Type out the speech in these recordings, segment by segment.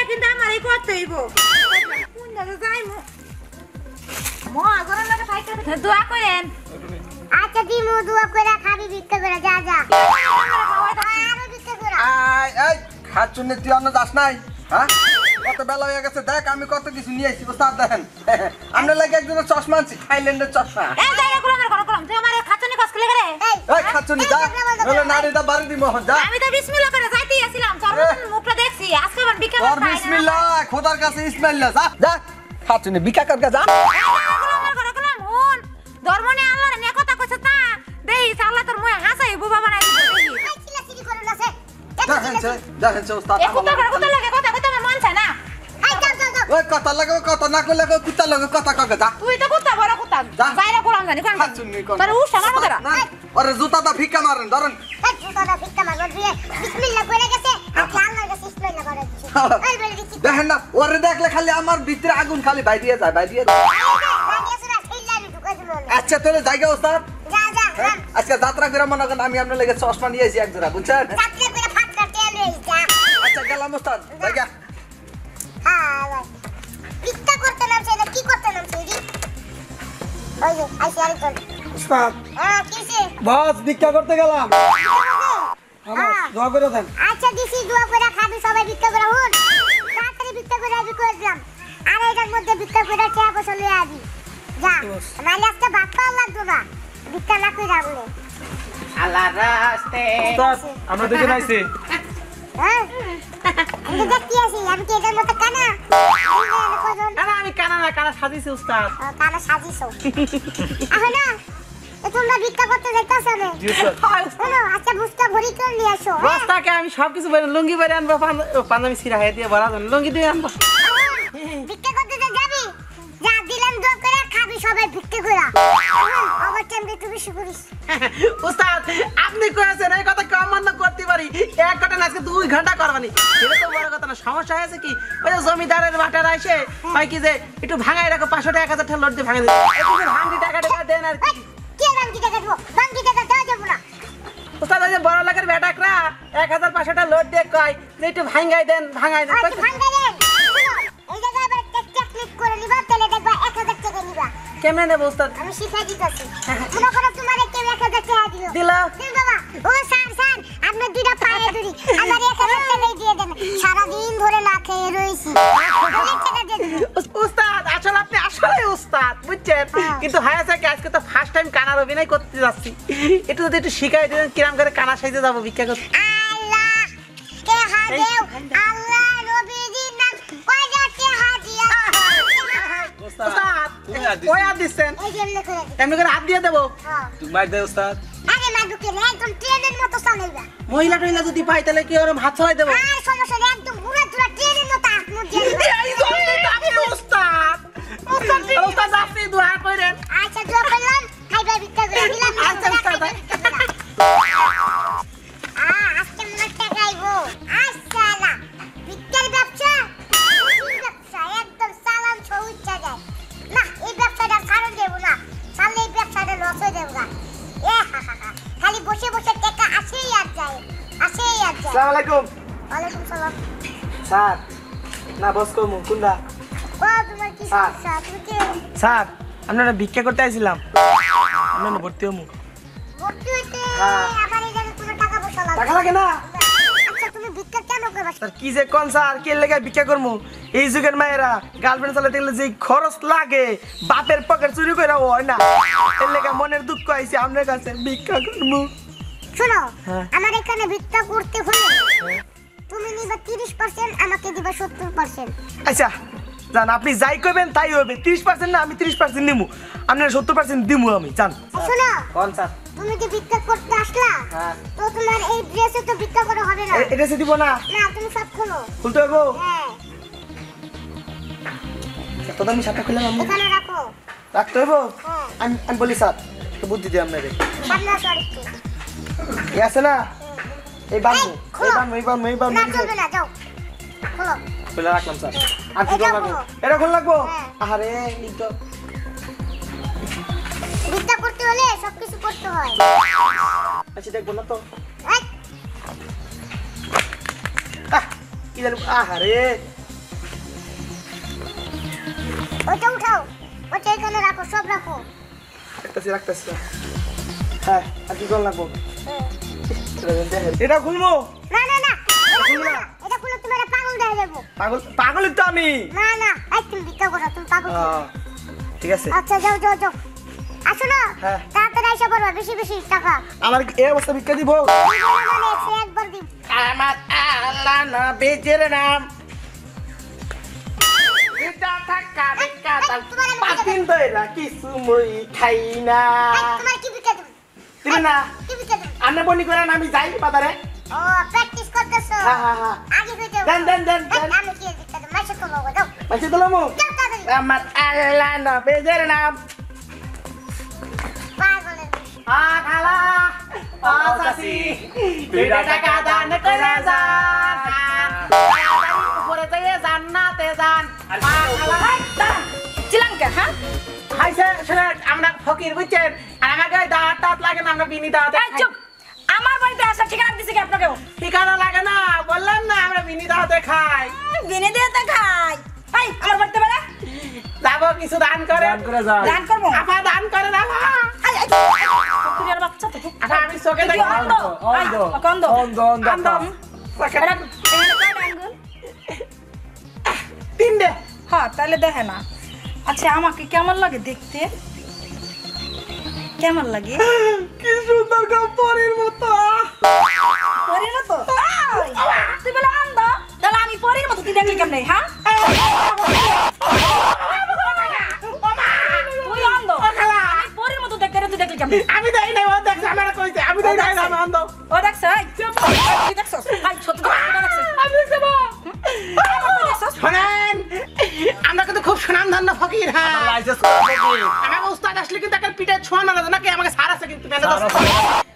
কিন্তু আমারই করতে হইব কোন দাদা যাইমু মো আগরে লাগে ফাইটা দোয়া করেন আচ্ছা দিমু দোয়া কইরা খাবি ভিক্ষা করে যা যা আরো ভিক্ষা করে এই খাচ্ছুনি তুই অন্য যাস নাই হ্যাঁ কত বেলা হয়ে গেছে দেখ আমি কত কিছু নিয়ে এসেছি ওস্তাদ দেখেন আমরা লাগে একজনের চশমা আনছি থাইল্যান্ডের চশমা এই যাই এগুলো আমার ঘর করলাম তুই আমার খাচ্ছনি কষ্ট লাগে রে এই খাচ্ছুনি যা বলে নাড়িটা বাড়ি দি মোহন যা আমি তো বিসমিল্লাহ করে যাইতেই আছিলাম তোর মুখটা দেখছি আজকে আমার বিকা তোর বিসমিল্লাহ খোদার কাছে ইসমাইল্লাহ যা যা খাচ্ছুনি বিকা করকে যা আমার ঘর করলাম হুন ধর্মনে আল্লাহর নিয়ে কথা কইছ তা দেই আল্লাহ তোর মুয়ে হাসাই বুবা বানাই দিবি এই চিলাচিলি করো না সে দেখেন ওস্তাদ এ কুত্তা লাগে কথা কইতে আমার মন চায় না এই যাও যাও যাও ওই কথা লাগে কথা না কইলে কুত্তা লাগে কথা ককে যা তুই তো কুত্তা বড় কুত্তা বাইরে গোলাম জানি কোন খাচ্ছুনি কোন তোর উস আমার মতো আরে জুতাটা ভিক্ষা মারেন ধরেন এই জুতাটা ভিক্ষা মারবো দিয়ে বিসমিল্লাহ করে গেছে আজকে আল্লাহর কাছে ইসমাইল্লাহ করে দিছি এই বলে দিছি দেখেন না ওরে দেখলে খালি আমার ভিতরে আগুন খালি বাইরে যায় আচ্ছা তাহলে জায়গা ওস্তাদ যা যা আজকে যাত্রা করে মনে করেন আমি আপনার লেগে চশমা নিয়ে এসেছি এক জোড়া বুঝছেন চাকরি করে ফাট করতে এলো এই যা আচ্ছা গেলাম ওস্তাদ জায়গা হ্যাঁ ভিক্ষা করতে নামছে না কি করতে নামছে রে ওই যে আইসি আরে চল উস্তাদ হ্যাঁ কিসে বস ভিক্ষা করতে গেলাম দোয়া করে দেন আচ্ছা দিছি দোয়া করে খাবি সবাই ভিক্ষা করে হুন তাড়াতাড়ি ভিক্ষা করে আবি করে দিলাম আর এটার মধ্যে ভিক্ষা করে চেয়া পয়সা লয়ে আবি যা নাইলে আজকে ভাত খাওয়া লাগতো না ভিক্ষা না করে রাখলে আল্লাহ রাস্তে উস্তাদ আমরা দুজন আইছি হ্যাঁ আমি দেখতে আসি আমি কি এটার মতো কানা না আমি কানা না কানা সাজিছি উস্তাদ কানা সাজিছো না তোমরা ভিক্ষা করতে যাইতাছো না জি স্যার শোনো আচ্ছা বুঝটা ভরি করে নিয়ে আসো বস্তাকে আমি সবকিছু বলে লুঙ্গি বেরে আনবো পাঞ্জাবি সিরা হয়ে দিয়ে ভরা দেন লুঙ্গি দিয়ে আনবো ভিক্ষা করতে তো যাবি যা দিলাম দোয়া করে খাবি সবাই ভিক্ষা করে আমার টাইমে একটু বেশি করিস উস্তাদ আপনি কয়েছেন এই কথা কম মান্য করতে পারি এক ঘন্টা না আজকে 2 ঘন্টা করবানি এটা তো বড় কথা না সমস্যা হয়েছে কি ওই যে জমিদারের বাটারা এসে হয় কি যে একটু ভাঙাই রাখো 500 টাকা 1000 টাকা লোড দিয়ে ভাঙাই দিই একটু ভাঙি টাকা দেন আর কি কে বাঙ্গি টাকা দেবো বাঙ্গি টাকা দেওয়া যাবো না উস্তাদ ওই যে বড় লোকের বেটাকরা 1500 টাকা লোড দিয়ে কয় যে একটু ভাঙাই দেন ভাঙাই দেন আচ্ছা ভাঙ্গা দেন শোনো এই জায়গায় আবার চেক ক্লিক করে নিবা তাহলে দেখবা 1000 টাকা নিবা কেমনে নেব উস্তাদ আমি শিখাই দিতেছি মনে করো তোমার কেউ 1000 টাকা দিও দিলা দিল বাবা ও স্যার আপনি দুইটা পায়ে ধরি আমার 1000 টাকা দিয়ে দেন সারা দিন ধরে না খেয়ে রইছি 1000 টাকা দিয়ে দেন উস্তাদ আসলে আপনি আসলে উস্তাদ বুঝছেন কিন্তু হায়াসা কি আজকে তো ফার্স্ট টাইম কানার অভিনয় করতে যাচ্ছি একটু যদি একটু শিখাই দেন কিরাম করে কানা সাইজে যাব ভিক্ষা করতে আল্লাহ কে হাদেও আল্লাহ নবীজির নাম কয়টা কে হাদিয়া উস্তাদ ওই হাত দিচ্ছেন এই যে এমনি করে এমনি করে হাত দিয়ে দেবো হ্যাঁ তুমি মাইর দে উস্তাদ আরে না ঢুকে না একদম ট্রেনের মতো চালাইবা মহিলা টহিলা যদি পাই তাহলে কি ওরম হাত ছড়াই দেবো আর সমস্যা নেই একদম পুরো পুরো ট্রেনের মতো হাত মুখ দিয়ে দিবা। এই জন্যই তো আমি উস্তাদ উস্তাদ আপনি দোয়া করেন আচ্ছা দোয়া করলাম খাইবা ভিক্ষা করে দিলাম আচ্ছা, উস্তাদ। আজকে মনে টাকা আইবো আসসালা ভিক্ষার ব্যবসা একদম সালাম ছউচ্চা যায় না এই ব্যবসাটা ছাড়ন দেব না সামনে এই ব্যবসাটা লস হয়ে যাবে না খালি বসে বসে টাকা আসেই আর যায় আসসালামু আলাইকুম ওয়ালাইকুম সালাম স্যার না বস কমু কোনটা ও তোমার কি স্যার। সমস্যা তুমি কি স্যার আপনারা ভিক্ষা করতে আইছিলাম আপনারা ভর্তি হমু ভর্তি হইতে হ্যাঁ। আমার এই জায়গায় কোনো টাকা পয়সা লাগে টাকা লাগে না আচ্ছা তুমি ভিক্ষা কেন করবা স্যার কি যে কোন স্যার কে লেগে ভিক্ষা করমু এই যুগের মায়েরা গার্লফ্রেন্ড চালাতে গেলে যে খরচ লাগে বাপের পকেট চুরি করে হয় না এর লেগে মনের দুঃখ আইছে আপনার কাছে ভিক্ষা করমু শোনো হ্যাঁ। আমার এখানে ভিক্ষা করতে হলে তুমি নিবা 30% আমাকে দিবা 70%। আচ্ছা জান আপনি যাই কইবেন তাই হবে 30% না আমি 30% নিমু আপনার 70% দিমু আমি জান শোনো কোন স্যার তুমি কি ভিক্ষা করতে আসলা হ্যাঁ। তো তোমার এই ড্রেসে তো ভিক্ষা করা হবে না এটা সে দিব না না তুমি সব খোলো খুলতে হবে হ্যাঁ তো আমি সাথে খুললাম আমি এখানে রাখো রাখতে হবে হ্যাঁ আমি বলি স্যার তো বুদ্ধি দিই আপনাদের সামনে আসো আরেকটু এই আছে না এই বানু এই, খোলো। এই বানু না চলবে না যাও খোলো খুলে রাখলাম স্যার আর কি এটা লাগবে খোলো। এটা খুলে লাগবো হ্যাঁ। আরে এই তো ভিক্ষা করতে হলে সবকিছু করতে হয় আচ্ছা দেখবো না তো এই, কি জানি আরে ওটা উঠাও, ওটা এখানে রাখো, সব রাখো। রাখতেছি। হ্যাঁ, আর কি করলাম লাগবো? হ্যাঁ। এটা খুলবো? না না না, খুলবো না। এটা খুলে তোমার পাগল দেখা যাবো। পাগলই তো আমি। না না, এই তুমি ভিক্ষা করো, তুমি পাগল। ঠিক আছে। আচ্ছা যাও যাও যাও, আসো না। হ্যাঁ। তাড়াতাড়ি এসে পড়বা, বেশি বেশি টাকা। আমার এই অবস্থা ভিক্ষা দিব? একবার দিন। আমার আল্লাহ নবীজির নাম বিটা থাকা ভিক্ষা দাও। পাতিন দইরা কিছু মই খাই না। তোমার কি ভিক্ষা দেব? দিবি না? কি ভিক্ষা দেব? আপনি বনি করেন, আমি যাই বাজারে। ও প্র্যাকটিস করতেছো। হ্যাঁ। আগে ভিডিও দেন। আমি কি ভিক্ষা দেব? মাসে তো বাবা দাও। মাসে দিলামু? যাও তাড়াতাড়ি। আমার আল্লাহ নবীজির নাম পাগলের। খালা চাচি বিটা টাকা দান করে যান উপরে যাইয়ে জান্নাতে যান। চিলাঙ্কা হ্যাঁ হাইছে শুনে আমরা ফকির বুঝছেন, আর আমাকে দাঁত টাত লাগে না, আমরা বিনি দাঁত এই চুপ আমার বাড়িতে আসা ঠিকানা দিছে কি আপনাকেও ঠিকানা লাগে না, বললাম না আমরা বিনি দাঁতে খাই। বিনে দিয়ে তো খাই এই আমার বাড়িতে বেড়া যাবো কিছু দান করে দান করবো আপা দান করে না তুই আর বাচ্চা থেকে আপা আমি চোখে দেখি অন্ধ তিনটে হ্যাঁ তাহলে দেখে না আচ্ছা আমাকে কেমন লাগে দেখতে কেমন লাগে কি সুন্দর পরীর মতো। পরীর মতো তুই বলে আন্ধ তাহলে আমি পরীর মতো তুই দেখলি কেমন হ্যাঁ তুই অন্ধ আমি পরীর মতো দেখতে তুই দেখলি কেমন আমি দেই নাই, ও দেখছে আমার কইছে আমি দেই নাই, আমি অন্ধ। ও দেখছ তুই দেখছ ভাই সত্যি কথা দেখছ আমি দেখবো শোনেন, আমরা কিন্তু খুব সুনামধন্য ফকির। হ্যাঁ আমার উস্তাদ আসলে কিন্তু একটা পিঠে ছোঁয়া না নাকি আমাকে সার আছে, কিন্তু মেনে দাও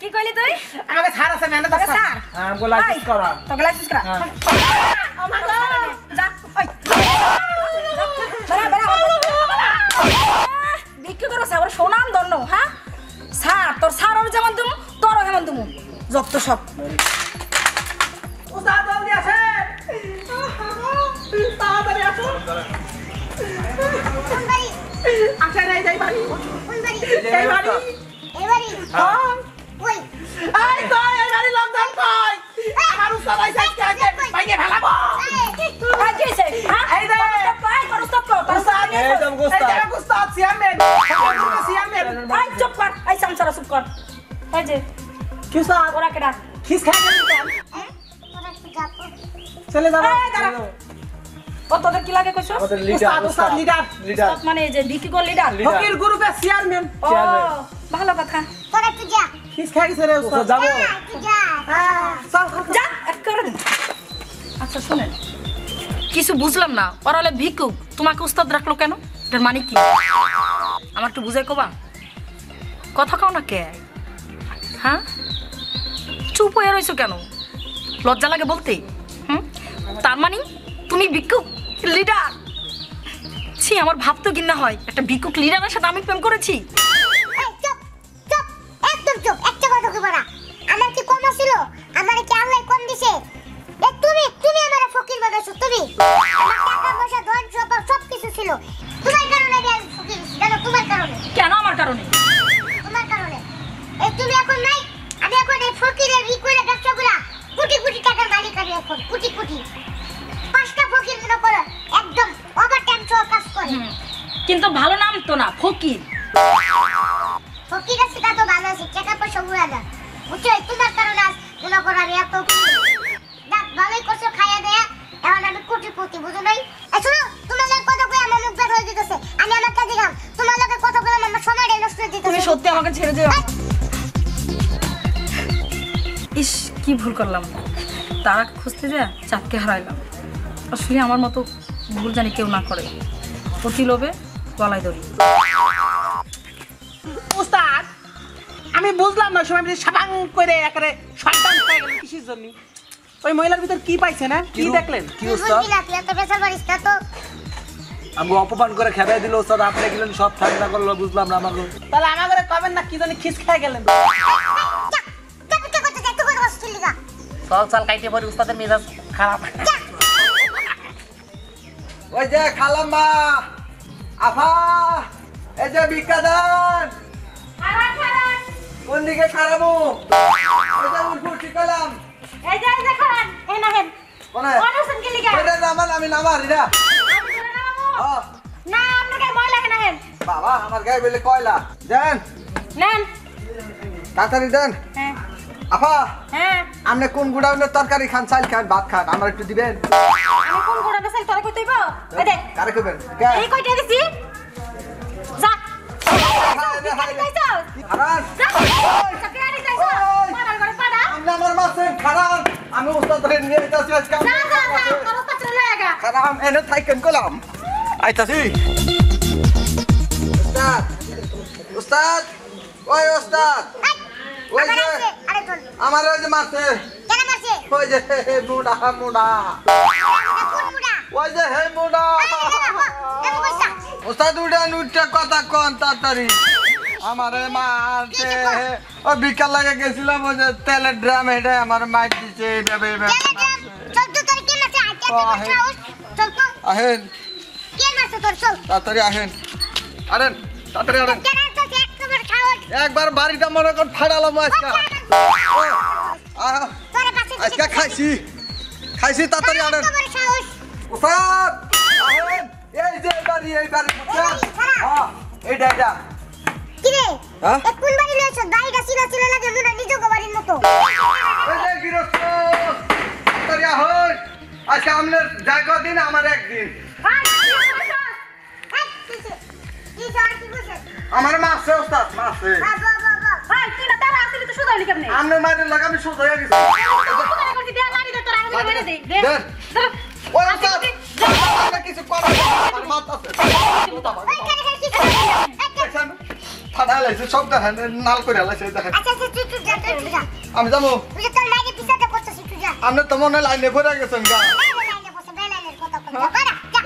কি কইলি তুই আমাকে সার আছে, মেনে দাও স্যার আমগো লাইসেন্স করা। তোকে লাইসেন্স করা যা ওই বিক্রি করো স্যার সোনাম ধন্য হ্যাঁ স্যার তোর স্যার যেমন তুমি তোরও যেমন তুমি যত সব উস্তাদ জলদি আসে, তাড়াতাড়ি আসো। কোন বাড়ি? আসেন এই যাই বাড়ি, কোন বাড়ি? এই বাড়ি। এই বাড়ি? হ্যাঁ। ওই। এই কই এই বাড়ি লোকজন কই? আমার উস্তাদ আইছে আজকে ভাইকে ফেলাবো। ভাই কি হইছে হ্যাঁ এই দে। এই করো স্টপ কর তোর উস্তাদ স্যার এই দম গোস্তা। এই যে উস্তাদ চেয়ারম্যান, চেয়ারম্যান। ভাই চুপ কর এই সামসারা চুপ কর এই যে কি উস্তাদ ওরা কেডা খিস খাই গেলেন কেন? তোরা একটু যা তো। চলে যাবো। এই দাঁড়া ও তোদের কি লাগে কইছো আমাদের উস্তাদ উস্তাদ লিডার, লিডার মানে এই যে বিক্রি কর লিডার ফকির গ্রুপের চেয়ারম্যান। ও ভালো কথা তোরা একটু যা। খিস খাই গেছে রে উস্তাদ। যাবো। যা, একটু যা। চল যা এক করে দিন আচ্ছা শুনেন কিছু বুঝলাম না ওরা হলে ভিক্ষুক তোমাকে উস্তাদ রাখলো কেন এটার মানে কি আমার একটু বুঝাই কবা কথা কও না কে হ্যাঁ চুপ হয়ে রইছো কেন লজ্জা লাগে বলতে হুম তার মানে তুমি ভিক্ষুক লিডার ছি আমার ভাবতো কিনা হয় একটা ভিক্ষুক লিডারের সাথে আমি প্রেম করেছি এই চুপ, চুপ, একদম চুপ, একটা কথা কইবা না। আমার কি কম ছিল? আমার কি আল্লাহ কম দিছে? এ তুমি আমার ফকির বানাইছো তুমি। আমার টাকা পয়সা ধন সম্পদ সবকিছু ছিল। তোমার কারণে আমি আজ ফকির হইছি, জানো তোমার কারণে। কেন আমার কারণে তোমার কারণে। এই তুমি এখন নাই, আমি এখন এই ফকিরের করে ব্যবসা করা কোটি কোটি টাকার মালিক আমি এখন, কোটি কোটি। 5টা ফকির মনে করো একদম ওভারটাইম সহ কাজ করে। কিন্তু ভালো নাম তো না ফকির ফকির আছে তা তো ভালো আছে, টাকা পয়সা উড়া না। বুঝছো তোমার কারণে আজ মনে করো আমি এত দেখ ভালোই করছো খাইয়া দেয়া, এখন আমি কোটিপতি বুঝো নাই। এই শোনো, তোমার লোক কথা কই আমার মুখ বের হয়ে যেতেছে, আমি আমার কাজে গেলাম। তোমার লোকের কথা বলে আমার সময়টা নষ্ট হয়ে তুমি যেতেছে। সত্যি আমাকে ছেড়ে যেও ইস কি ভুল করলাম তারা খুঁজতে যা চাপকে হারাইলাম আসলে আমার মতো ভুল জানি কেউ না করে অতি লোভে গলায় দড়ি উস্তাদ আমি বুঝলাম না সময় সাবাং করে একেবারে সন্তান হয়ে গেল কিসের জন্য? ওই মহিলার ভিতর কি পাইছে না, কি দেখলেন? কি তুই উস্তাদ বুঝবি না, তুই এত বেসার পারিস না তো। আমগো অপমান করে খেদাই দিল উস্তাদ। আপনি গেলেন সব ঠান্ডা করলো, বুঝলাম না আমাকে। তাহলে আমাকে কবেন না কি জানি খিস খেয়ে গেলেন। যা, যা, করতে যা, তুই কথা বলছিস তুই লিগা। চল চল কাইতে পরে উস্তাদের মেজাজ খারাপ। যা। ওই যে খালাম্মা আফা এই যে ভিক্ষা দেন কোন দিকে খারাপো এই যে উঠবো ঠিক করলাম এই যে খান এই নাহেন কোনে অনুসন কি লিগা এটা নামান আমি নামার এটা আমি ধরে নামাবো হ্যাঁ না আপনাকে ময়লা কেন নাহেন বাবা আমার গায়ে বলে কয়লা দেন নেন তাড়াতাড়ি দেন হ্যাঁ আফা হ্যাঁ আপনি কোন গুড়াউনের তরকারি খান চাল খান ভাত খান আমার একটু দিবেন আমি কোন ঘোড়া বেসাল তোরা কই তৈব ওই দেখ কারে খাবেন এই কয়টা দিছি যা হারান আপনি আমার মাসে খারাপ আমি উস্তাদ ধরে নিয়ে যাচ্ছি আজকে খারাপ এনে থাকেন কলাম আইতাছি উস্তাদ উস্তাদ ওই উস্তাদ ওই যে আমার ওই যে মারছে ওই যে মুডা মুডা ওই যে হে মুডা উস্তাদ উড়ান উঠে কথা কন তাড়াতাড়ি আমারে মারছে ও বিকাল লাগে গেছিলাম ওই যে তেলের ড্রাম এটা আমার মার দিছে এইভাবে আহেন তাড়াতাড়ি আহেন আরেন তাড়াতাড়ি আরেন একবার বাড়িটা মনে কর ফাড়ালাম আজকে আজকে খাইছি তাড়াতাড়ি আনেন উস্তাদ আহেন এই যে বাড়ি এই বাড়ি হ্যাঁ এইটা এইটা কিরে হ্যাঁ? এ কোন বাড়ি লইছ গাড়িটা চিনা চিনা লাগে মনে নিজ বাড়ির মতো এই যে গৃহস্থ তাড়াতাড়ি আহেন আজকে আপনার জায়গা দিন আমার একদিন আমার মাসে উস্তাদ মাসে ভাই তুই না তারা আসলি তো সুদাইলি কেমনে আপনার মায়ের লাগা আমি সোজা হয়ে গেছি সুদাই করতে দে মারি দে তোরা আমাকে মেরে দে দে দেন। ওই উস্তাদ আমার কিছু করা আমার মাথা আছে দেখছেন ফাটা লাইছে সব দেখেন নাল করে লাইছে দেখেন আমি যাবো আপনি তো মনে লাইনে ভরে গেছেন গা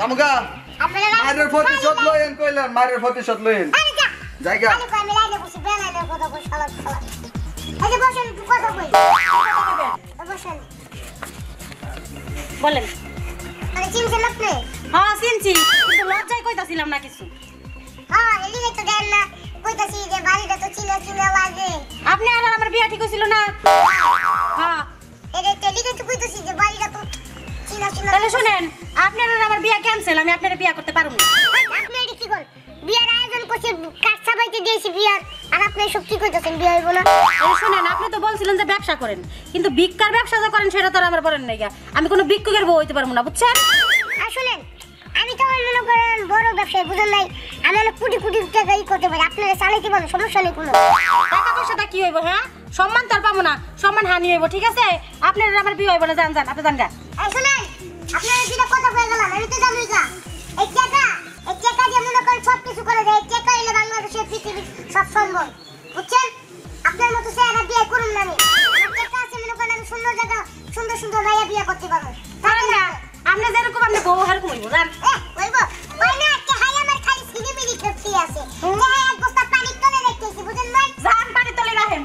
আমগা মায়ের প্রতিশোধ লইন কইলেন মায়ের প্রতিশোধ লইন জায়গা বলেন হ্যাঁ চিনছি কিন্তু লজ্জায় কইতাছিলাম না কিছু আপনি আর আমার বিয়া ঠিক হইছিল না হ্যাঁ তাহলে শুনেন আপনার আর আমার বিয়া ক্যান্সেল আমি আপনার বিয়া করতে পারবো না বিয়ার আয়োজন করছে কাজ সাবাইতে দিয়েছি বিয়ার আর আপনি সব কি কইতাছেন বিয়া হইব না এই শুনেন আপনি তো বলছিলেন যে ব্যবসা করেন কিন্তু ভিক্ষার ব্যবসা যে করেন সেটা তো আর আমার বলেন নাই গা। আমি কোনো ভিক্ষুকের বউ হইতে পারবো না বুঝছেন আসলে আমি তো মনে করেন বড় ব্যবসায়ী বুঝেন নাই আমি অনেক কোটি কোটি টাকা করতে পারি আপনারা চালাইতে পারেন সমস্যা নেই কোনো টাকা পয়সাটা কি হইব হ্যাঁ সম্মান তো আর পাবো না সম্মান হানি হইব ঠিক আছে আপনার আর আমার বিয়ে হইব না জান জান আপনি জান গা শুনেন আপনারা যেটা কথা বলে গেলাম আমি তো জানি না এই টাকা দিয়ে মনে করেন সব কিছু করে দেয় এই টাকা এলে বাংলাদেশের পৃথিবীর সব সম্ভব বুঝছেন আপনার মতো চেহারা বিয়ে করুন না আমি আমার টাকা আছে মনে করেন আমি সুন্দর জায়গা সুন্দর সুন্দর ভাইয়া বিয়ে করতে পারবো জান গা আপনি যেরকম আপনি বউ হেরকম হইব জান বলবো ওই না একটা হাই আমার খালি সিনেমিনি খেপছি আছে হাই এক বস্তা পানি তলে রেখেছি বুঝেন ভাই জান পানি তলে রাখেন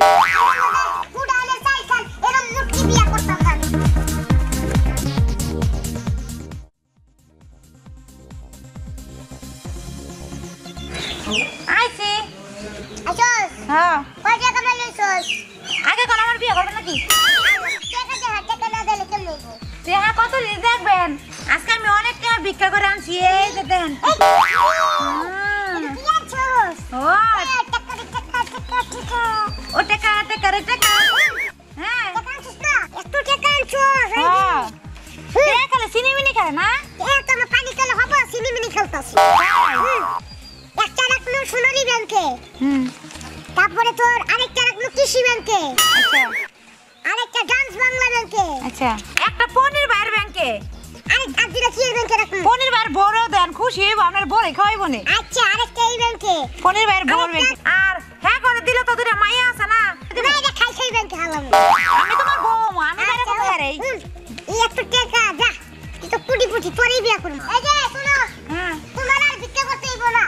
পুডালে চাই খান এরকম মুটকি বিয়ে করতাম না আইছি আচ্ছাস হ্যাঁ কয় টাকা মাইলেছস আগে কোন আমার বিয়ে করবেন নাকি টাকা দে হাত টাকা না দিলে কেমন হইব টাকা কত দেখবেন আজকে আমি অনেক টাকা ভিক্ষা করে আনছি এই যে দেন কি আছস ও টাকা ও টাকা টাকা রে টাকা হ্যাঁ টাকা আনছিস না একটু টাকা আনছস হ্যাঁ খালে সিনেমিনি খায় না তোমার পানি খেলে হবে সিনেমিনি খেলতাস একটা রাখলো সোনালী ব্যাংকে তারপরে তোর আরেকটা রাখলো কৃষি ব্যাংকে আচ্ছা আরেকটা ডান্স বাংলা ব্যাংকে আচ্ছা একটা পনির বাইর ব্যাংকে আর দুটা কি ব্যাংকে রাখলো পনির বাইর বড় দেন খুশি হইব আপনার বড় খাওয়াইব না আচ্ছা আরেকটা এই ব্যাংকে পনির বাইর বড় ব্যাংকে আর হ্যাঁ করে দিলে তো দুটা মাইয়া আছে না না এটা খাই খাই ব্যাংকে হালাম আমি তোমার বউ আমি বাইরে আচ্ছা, কোথায় রে এই একটু টাকা যা তুই তো কোটি কোটি তোরই বিয়া করবো এই যে শোনো হ্যাঁ তোমার আর ভিক্ষা করতে হইব না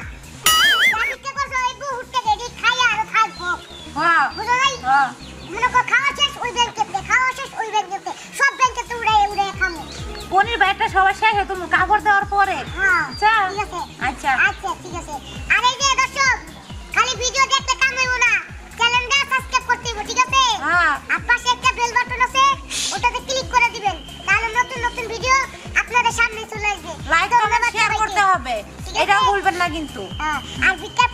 যা ভিক্ষা করছো এই বহুত টাকা এটি খাই আর খাইবো হ্যাঁ বুঝো নাই হ্যাঁ মনে কর খাওয়া শেষ ওই ব্যাংকে খাওয়া শেষ ওই ব্যাংকে সব ব্যাংকে তো উড়াই উড়াই খামো কোন মনির ভাইটা সবার শেষ তুমি কাপড় দেওয়ার পরে হ্যাঁ আচ্ছা ঠিক আছে আচ্ছা আচ্ছা ঠিক আছে আর এই যে দর্শক খালি ভিডিও দেখতে কাম হইব না চ্যানেলটা সাবস্ক্রাইব করতে হবে ঠিক আছে হ্যাঁ আর পাশে একটা বেল বাটন আছে ওটাতে ক্লিক করে দিবেন তাহলে নতুন নতুন ভিডিও আপনাদের সামনে চলে আসবে লাইক কমেন্ট শেয়ার করতে হবে ঠিক আছে? এটাও ভুলবেন না কিন্তু আর ভিক্ষা